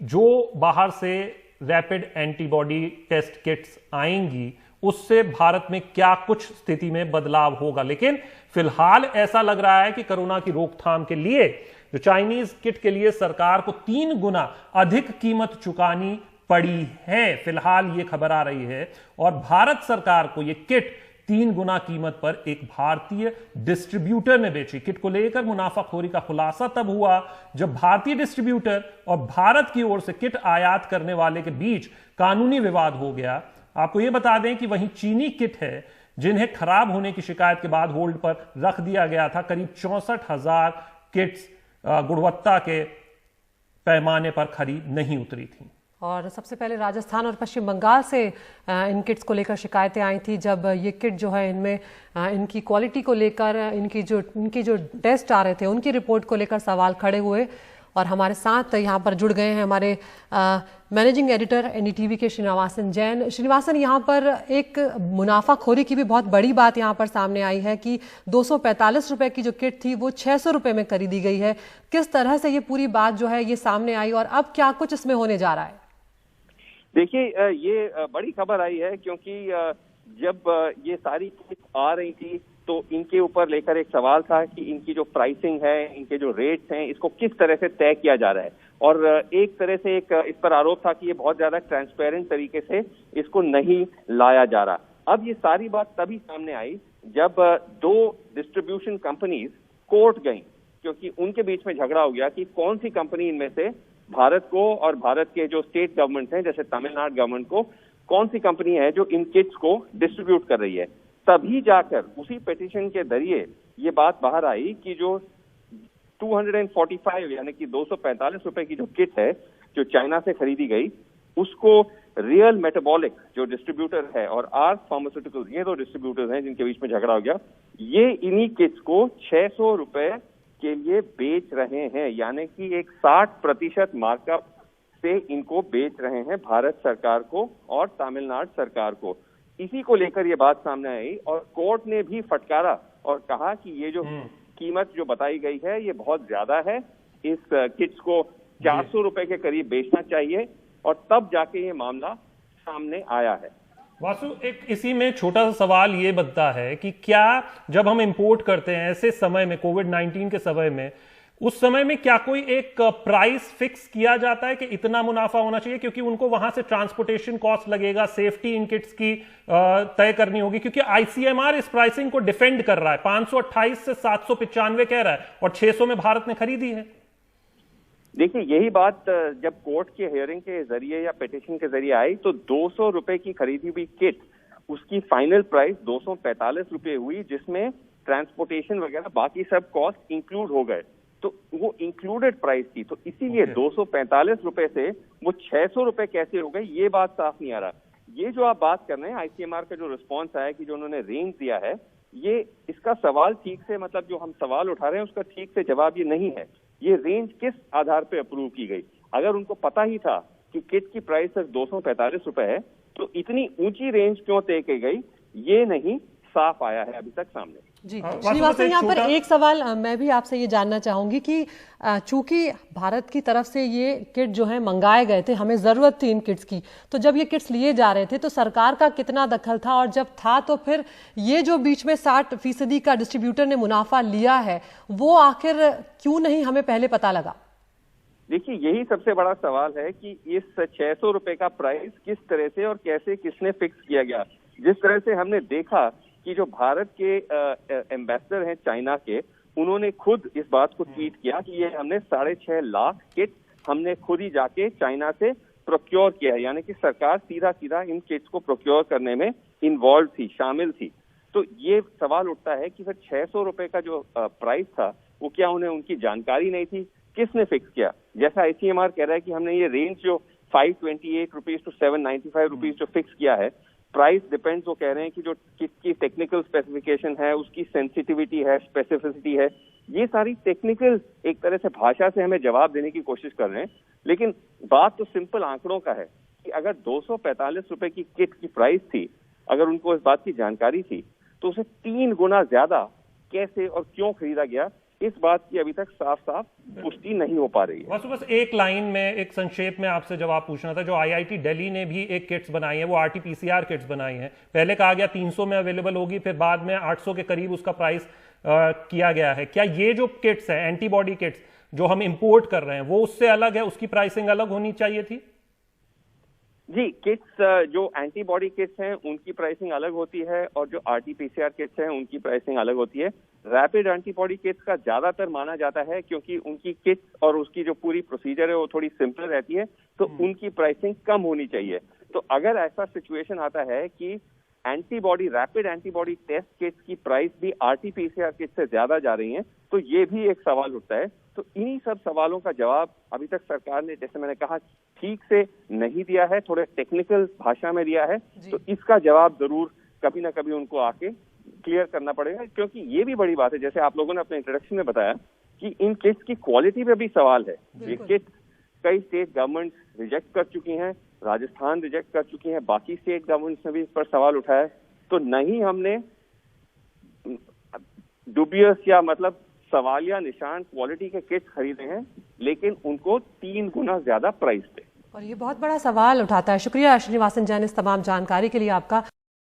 जो बाहर से रैपिड एंटीबॉडी टेस्ट किट्स आएंगी उससे भारत में क्या कुछ स्थिति में बदलाव होगा। लेकिन फिलहाल ऐसा लग रहा है कि कोरोना की रोकथाम के लिए जो चाइनीज किट के लिए सरकार को 3 गुना अधिक कीमत चुकानी पड़ी है, फिलहाल यह खबर आ रही है। और भारत सरकार को यह किट 3 गुना कीमत पर एक भारतीय डिस्ट्रीब्यूटर ने बेची। किट को लेकर मुनाफाखोरी का खुलासा तब हुआ जब भारतीय डिस्ट्रीब्यूटर और भारत की ओर से किट आयात करने वाले के बीच कानूनी विवाद हो गया। आपको यह बता दें कि वहीं चीनी किट है जिन्हें खराब होने की शिकायत के बाद होल्ड पर रख दिया गया था। करीब 64,000 किट्स गुणवत्ता के पैमाने पर खरी नहीं उतरी थी। और सबसे पहले राजस्थान और पश्चिम बंगाल से इन किट्स को लेकर शिकायतें आई थी। जब ये किट जो है इनमें इनकी क्वालिटी को लेकर इनकी जो टेस्ट आ रहे थे उनकी रिपोर्ट को लेकर सवाल खड़े हुए। और हमारे साथ यहाँ पर जुड़ गए हैं हमारे मैनेजिंग एडिटर एनडीटीवी के श्रीनिवासन जैन। श्रीनिवासन, यहाँ पर एक मुनाफाखोरी की भी बहुत बड़ी बात यहाँ पर सामने आई है कि 245 रुपए की जो किट थी वो 600 रुपए में खरीदी गई है। किस तरह से ये पूरी बात जो है ये सामने आई और अब क्या कुछ इसमें होने जा रहा है? देखिए, ये बड़ी खबर आई है क्योंकि जब ये सारी किट आ रही थी तो इनके ऊपर लेकर एक सवाल था कि इनकी जो प्राइसिंग है, इनके जो रेट्स हैं, इसको किस तरह से तय किया जा रहा है। और एक तरह से एक इस पर आरोप था कि ये बहुत ज्यादा ट्रांसपेरेंट तरीके से इसको नहीं लाया जा रहा। अब ये सारी बात तभी सामने आई जब 2 डिस्ट्रीब्यूशन कंपनीज कोर्ट गई, क्योंकि उनके बीच में झगड़ा हो गया कि कौन सी कंपनी इनमें से भारत को और भारत के जो स्टेट गवर्नमेंट हैं जैसे तमिलनाडु गवर्नमेंट को, कौन सी कंपनी है जो इन किट्स को डिस्ट्रीब्यूट कर रही है। तभी जाकर उसी पिटीशन के जरिए ये बात बाहर आई कि जो 245 यानी कि 245 रुपए की जो किट है जो चाइना से खरीदी गई, उसको रियल मेटाबॉलिक जो डिस्ट्रीब्यूटर है और आर्स फार्मास्यूटिकल्स, ये 2 डिस्ट्रीब्यूटर्स हैं जिनके बीच में झगड़ा हो गया, ये इन्हीं किट्स को 600 रुपए के लिए बेच रहे हैं। यानी कि एक 60% मार्कअप से इनको बेच रहे हैं भारत सरकार को और तमिलनाडु सरकार को। इसी को लेकर ये बात सामने आई और कोर्ट ने भी फटकारा और कहा कि ये जो कीमत जो बताई गई है ये बहुत ज्यादा है, इस किट्स को 400 रुपए के करीब बेचना चाहिए। और तब जाके ये मामला सामने आया है। वासु, एक इसी में छोटा सा सवाल ये बनता है कि क्या जब हम इंपोर्ट करते हैं ऐसे समय में, कोविड-19 के समय में, उस समय में क्या कोई एक प्राइस फिक्स किया जाता है कि इतना मुनाफा होना चाहिए? क्योंकि उनको वहां से ट्रांसपोर्टेशन कॉस्ट लगेगा, सेफ्टी इन किट्स की तय करनी होगी, क्योंकि आईसीएमआर इस प्राइसिंग को डिफेंड कर रहा है। 528 से 795 कह रहा है और 600 में भारत ने खरीदी है। देखिए, यही बात जब कोर्ट के हियरिंग के जरिए या पिटीशन के जरिए आई तो 200 रुपए की खरीदी हुई किट, उसकी फाइनल प्राइस 245 रुपए हुई, जिसमें ट्रांसपोर्टेशन वगैरह बाकी सब कॉस्ट इंक्लूड हो गए। तो वो इंक्लूडेड प्राइस थी, तो इसीलिए 245 रुपए से वो 600 रुपए कैसे हो गए, ये बात साफ नहीं आ रहा। ये जो आप बात कर रहे हैं, आईसीएमआर का जो रिस्पॉन्स आया कि जो उन्होंने रेंज दिया है, ये इसका सवाल ठीक से, मतलब जो हम सवाल उठा रहे हैं उसका ठीक से जवाब ये नहीं है। ये रेंज किस आधार पे अप्रूव की गई? अगर उनको पता ही था कि किट की प्राइस सिर्फ 245 रुपए है तो इतनी ऊंची रेंज क्यों तय की गई, ये नहीं साफ आया है अभी तक सामने। जी श्रीनिवासन, यहाँ पर एक सवाल मैं भी आपसे ये जानना चाहूंगी कि चूंकि भारत की तरफ से ये किट जो है मंगाए गए थे, हमें जरूरत थी इन किट्स की, तो जब ये किट्स लिए जा रहे थे तो सरकार का कितना दखल था? और जब था तो फिर ये जो बीच में 60% का डिस्ट्रीब्यूटर ने मुनाफा लिया है वो आखिर क्यों नहीं हमें पहले पता लगा? देखिए, यही सबसे बड़ा सवाल है कि इस 600 रुपए का प्राइस किस तरह से और कैसे किसने फिक्स किया गया। जिस तरह से हमने देखा कि जो भारत के एम्बेसडर हैं चाइना के, उन्होंने खुद इस बात को ट्वीट किया कि ये हमने 6.5 लाख किट हमने खुद ही जाके चाइना से प्रोक्योर किया है। यानी कि सरकार सीधा सीधा इन किट्स को प्रोक्योर करने में इन्वॉल्व थी, शामिल थी। तो ये सवाल उठता है कि फिर 600 रुपए का जो प्राइस था वो क्या उन्हें उनकी जानकारी नहीं थी? किसने फिक्स किया? जैसा आईसीएमआर कह रहा है कि हमने ये रेंज जो 528 रुपीज टू 795 रुपीज जो फिक्स किया है, प्राइस डिपेंड्स, वो कह रहे हैं कि जो किसकी टेक्निकल स्पेसिफिकेशन है, उसकी सेंसिटिविटी है, स्पेसिफिसिटी है, ये सारी टेक्निकल एक तरह से भाषा से हमें जवाब देने की कोशिश कर रहे हैं। लेकिन बात तो सिंपल आंकड़ों का है कि अगर 245 रुपए की किट की प्राइस थी, अगर उनको इस बात की जानकारी थी, तो उसे 3 गुना ज्यादा कैसे और क्यों खरीदा गया, इस बात की अभी तक साफ साफ पुष्टि नहीं हो पा रही है। बस एक लाइन में, एक संक्षेप में आपसे जवाब पूछना था। जो आईआईटी दिल्ली ने भी एक किट्स बनाई है, वो आरटीपीसीआर किट्स बनाई है। पहले कहा गया 300 में अवेलेबल होगी, फिर बाद में 800 के करीब उसका प्राइस किया गया है। क्या ये जो किट्स है, एंटीबॉडी किट्स जो हम इंपोर्ट कर रहे हैं, वो उससे अलग है, उसकी प्राइसिंग अलग होनी चाहिए थी? जी, किट्स जो एंटीबॉडी किट्स हैं उनकी प्राइसिंग अलग होती है और जो आरटीपीसीआर किट्स हैं उनकी प्राइसिंग अलग होती है। रैपिड एंटीबॉडी किट्स का ज्यादातर माना जाता है क्योंकि उनकी किट्स और उसकी जो पूरी प्रोसीजर है वो थोड़ी सिंपल रहती है, तो उनकी प्राइसिंग कम होनी चाहिए। तो अगर ऐसा सिचुएशन आता है कि रैपिड एंटीबॉडी टेस्ट किट्स की प्राइस भी आरटीपीसीआर किट से ज्यादा जा रही है, तो ये भी एक सवाल उठता है। तो इन्हीं सब सवालों का जवाब अभी तक सरकार ने, जैसे मैंने कहा, ठीक से नहीं दिया है, थोड़े टेक्निकल भाषा में दिया है। तो इसका जवाब जरूर कभी ना कभी उनको आके क्लियर करना पड़ेगा, क्योंकि ये भी बड़ी बात है, जैसे आप लोगों ने अपने इंट्रोडक्शन में बताया कि इन किट्स की क्वालिटी पे भी सवाल है। ये किट कई स्टेट गवर्नमेंट्स रिजेक्ट कर चुकी हैं, राजस्थान रिजेक्ट कर चुकी हैं, बाकी स्टेट गवर्नमेंट्स ने भी इस पर सवाल उठाया। तो नहीं हमने डुबियस या मतलब सवालिया निशान क्वालिटी के किट्स खरीदे हैं, लेकिन उनको 3 गुना ज्यादा प्राइस पे। और ये बहुत बड़ा सवाल उठाता है। शुक्रिया श्रीनिवासन जैन इस तमाम जानकारी के लिए आपका।